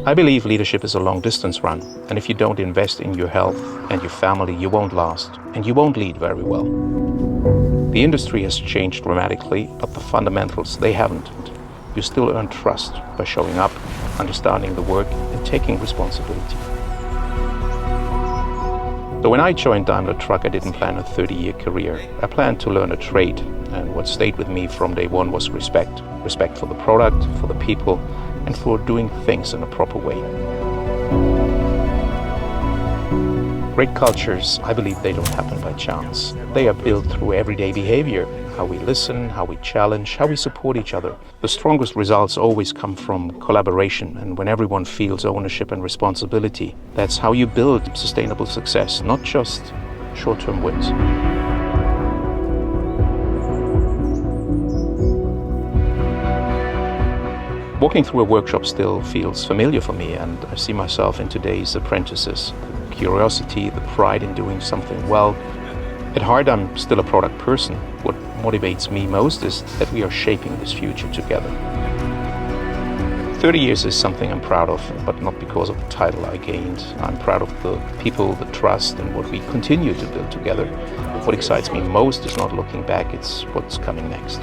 I believe leadership is a long-distance run, and if you don't invest in your health and your family, you won't last, and you won't lead very well. The industry has changed dramatically, but the fundamentals, they haven't. You still earn trust by showing up, understanding the work, and taking responsibility. So when I joined Daimler Truck, I didn't plan a 30-year career. I planned to learn a trade, and what stayed with me from day one was respect. Respect for the product, for the people, and for doing things in a proper way. Great cultures, I believe they don't happen by chance. They are built through everyday behavior, how we listen, how we challenge, how we support each other. The strongest results always come from collaboration, and when everyone feels ownership and responsibility, that's how you build sustainable success, not just short-term wins. Walking through a workshop still feels familiar for me, and I see myself in today's apprentices. The curiosity, the pride in doing something well. At heart, I'm still a product person. What motivates me most is that we are shaping this future together. 30 years is something I'm proud of, but not because of the title I gained. I'm proud of the people, the trust, and what we continue to build together. What excites me most is not looking back, it's what's coming next.